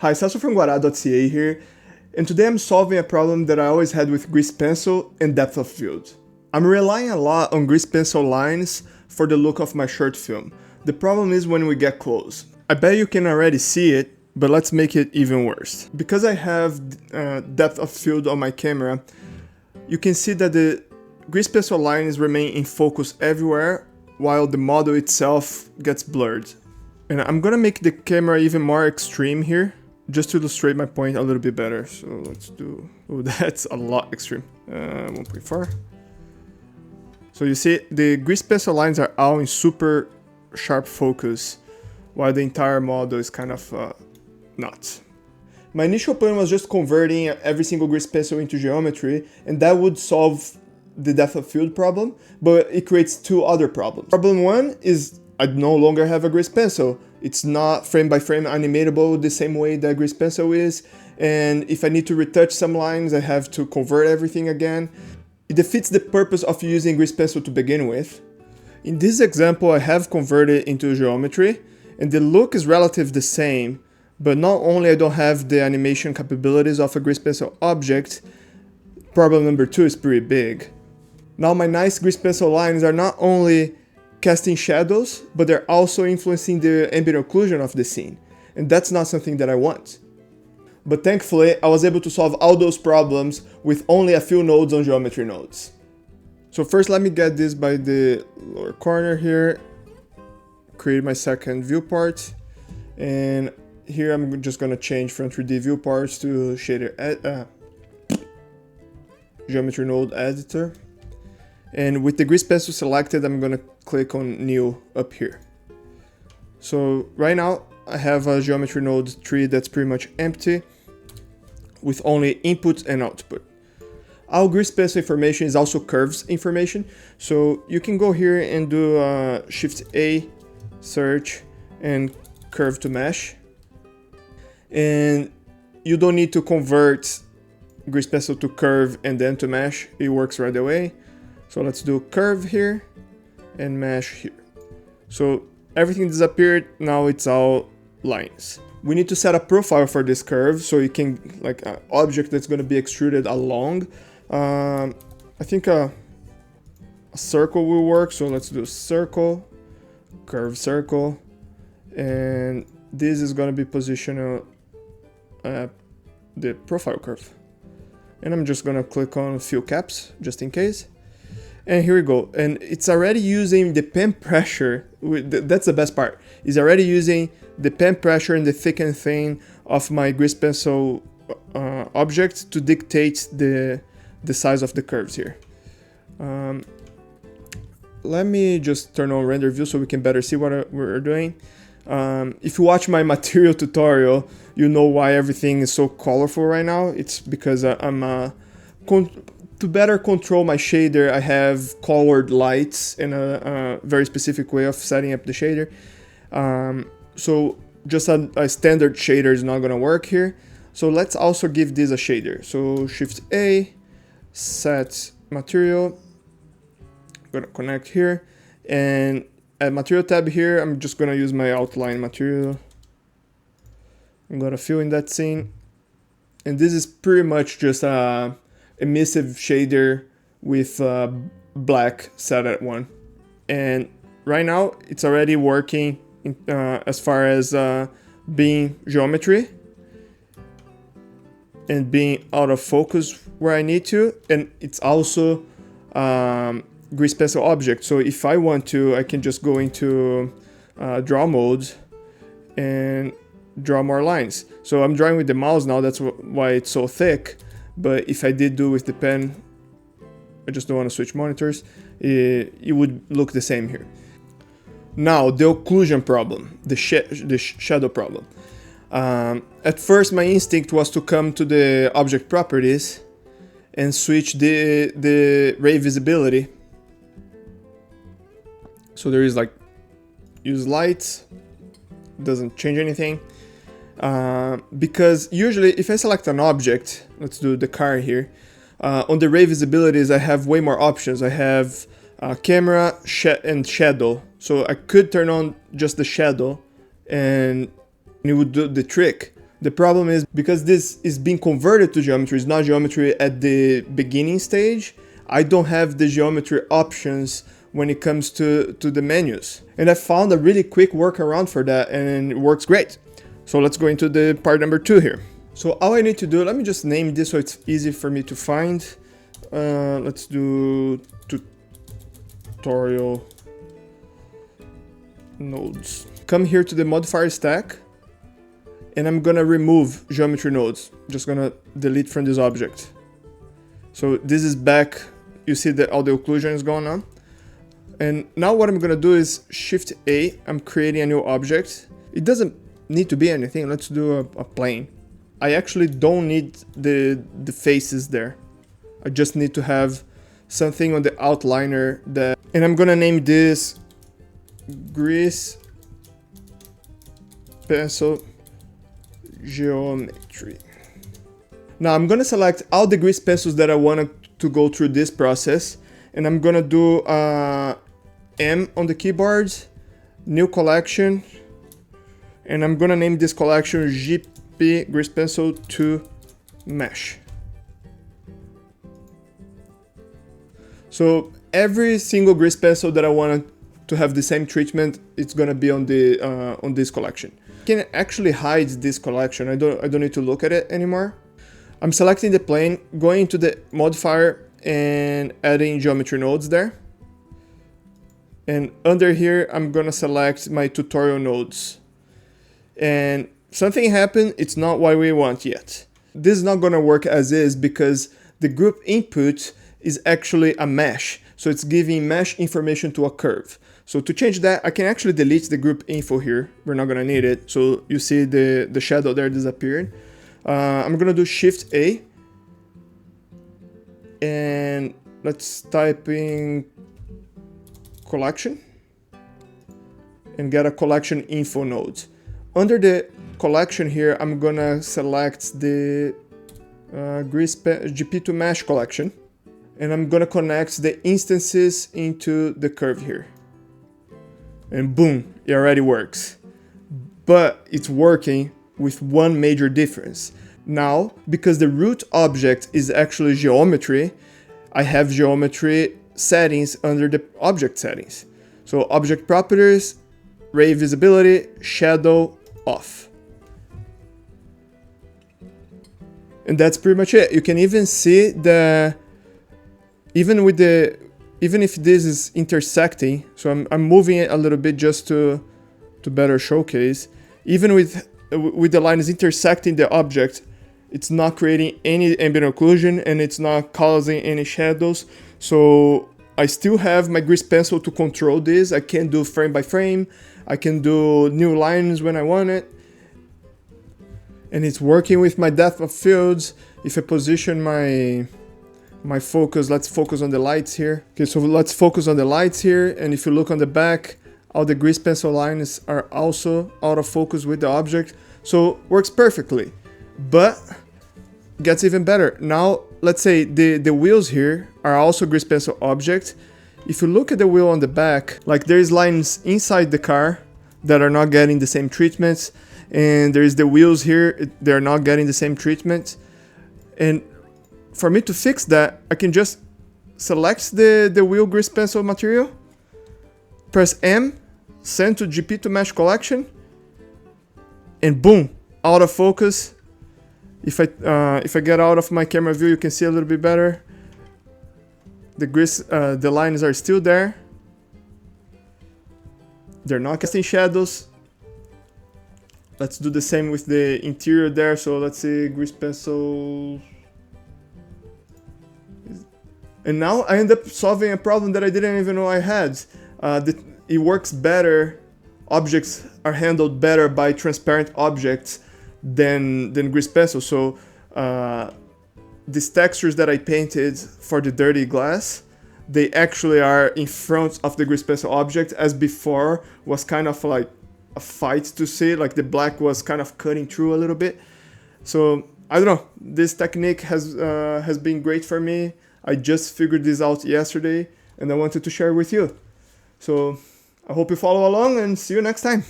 Hi, Sasso from Guará.ca here, and today I'm solving a problem that I always had with grease pencil and depth of field. I'm relying a lot on grease pencil lines for the look of my short film. The problem is when we get close. I bet you can already see it, but let's make it even worse. Because I have depth of field on my camera, you can see that the grease pencil lines remain in focus everywhere while the model itself gets blurred. And I'm gonna make the camera even more extreme here, just to illustrate my point a little bit better. So let's do, oh, that's a lot extreme. 1.4. So you see, the grease pencil lines are all in super sharp focus, while the entire model is kind of not. My initial plan was just converting every single grease pencil into geometry, and that would solve the depth of field problem, but it creates two other problems. Problem one is I no longer have a grease pencil. It's not frame by frame animatable the same way that grease pencil is, and if I need to retouch some lines, I have to convert everything again. It defeats the purpose of using grease pencil to begin with. In this example, I have converted into geometry, and the look is relatively the same, but not only I don't have the animation capabilities of a grease pencil object, problem number two is pretty big. Now my nice grease pencil lines are not only casting shadows, but they're also influencing the ambient occlusion of the scene, and that's not something that I want. But thankfully, I was able to solve all those problems with only a few nodes on geometry nodes. So first let me get this by the lower corner here, create my second viewport, and here I'm just gonna change from 3D viewports to shader geometry node editor. And with the grease pencil selected, I'm gonna click on new up here. So right now I have a geometry node tree that's pretty much empty with only input and output. All grease pencil information is also curves information. So you can go here and do Shift A, search, and curve to mesh. And you don't need to convert grease pencil to curve and then to mesh. It works right away. So let's do curve here and mesh here. So everything disappeared, now it's all lines. We need to set a profile for this curve so you can, like an object that's gonna be extruded along. I think a circle will work, so let's do circle, curve circle, and this is gonna be positioned at the profile curve. And I'm just gonna click on fill caps, just in case. And here we go, and it's already using the pen pressure, that's the best part, it's already using the pen pressure and the thick and thin of my grease pencil object to dictate the size of the curves here. Let me just turn on render view so we can better see what we're doing. If you watch my material tutorial, you know why everything is so colorful right now. It's because to better control my shader, I have colored lights in a very specific way of setting up the shader. So just a standard shader is not gonna work here. So let's also give this a shader. So Shift A, set material, I'm gonna connect here, and at material tab here, I'm just gonna use my outline material. I'm gonna fill in that scene. And this is pretty much just a emissive shader with black set at 1, and right now it's already working as far as being geometry and being out of focus where I need to, and it's also grease pencil object. So if I want to, I can just go into draw mode and draw more lines. So I'm drawing with the mouse now, that's why it's so thick. But if I did do with the pen, I just don't want to switch monitors, it would look the same here. Now, the occlusion problem, the shadow problem. At first, my instinct was to come to the object properties and switch the ray visibility. So there is like, use light, doesn't change anything. Because usually if I select an object, let's do the car here, on the ray visibilities I have way more options. I have camera and shadow, so I could turn on just the shadow and it would do the trick. The problem is because this is being converted to geometry, it's not geometry at the beginning stage, I don't have the geometry options when it comes to the menus. And I found a really quick workaround for that and it works great. So let's go into the part number 2 here. So all I need to do, let me just name this so it's easy for me to find. Let's do tutorial nodes. Come here to the modifier stack and I'm gonna remove geometry nodes. Just gonna delete from this object. So this is back, you see that all the occlusion is going on. And now what I'm gonna do is Shift A, I'm creating a new object. It doesn't need to be anything, let's do a plane. I actually don't need the faces there. I just need to have something on the outliner that, and I'm gonna name this grease pencil geometry. Now I'm gonna select all the grease pencils that I want to go through this process, and I'm gonna do M on the keyboard, new collection, and I'm gonna name this collection GP grease pencil to mesh. So every single grease pencil that I want to have the same treatment, it's gonna be on the on this collection. I can actually hide this collection. I don't need to look at it anymore. I'm selecting the plane, going to the modifier and adding geometry nodes there. And under here, I'm gonna select my tutorial nodes. And something happened, it's not what we want yet. This is not gonna work as is because the group input is actually a mesh. So it's giving mesh information to a curve. So to change that, I can actually delete the group info here. We're not gonna need it. So you see the shadow there disappeared. I'm gonna do Shift A. And let's type in collection and get a collection info node. Under the collection here, I'm gonna select the GP to mesh collection. And I'm gonna connect the instances into the curve here. And boom, it already works. But it's working with one major difference. Now, because the root object is actually geometry, I have geometry settings under the object settings. So object properties, ray visibility, shadow off. And that's pretty much it. You can even see the even if this is intersecting, so I'm moving it a little bit just to better showcase. Even with the lines intersecting the object, it's not creating any ambient occlusion and it's not causing any shadows. So I still have my grease pencil to control this. I can do frame by frame. I can do new lines when I want it. And it's working with my depth of fields. If I position my focus, let's focus on the lights here. Okay, so let's focus on the lights here. And if you look on the back, all the grease pencil lines are also out of focus with the object. So works perfectly, but gets even better. Now, let's say the wheels here are also grease pencil object. If you look at the wheel on the back, like there's lines inside the car that are not getting the same treatments. And there's the wheels here, they're not getting the same treatment. And for me to fix that, I can just select the wheel grease pencil material, press M, send to GP to mesh collection, and boom, out of focus. If I get out of my camera view, you can see a little bit better. The lines are still there. They're not casting shadows. Let's do the same with the interior there. So let's see, grease pencil. And now I end up solving a problem that I didn't even know I had. It works better, objects are handled better by transparent objects than grease pencil. So these textures that I painted for the dirty glass, they actually are in front of the grease pencil object, as before was kind of like a fight to see, like the black was kind of cutting through a little bit. So I don't know, this technique has been great for me. I just figured this out yesterday and I wanted to share with you. So I hope you follow along and see you next time.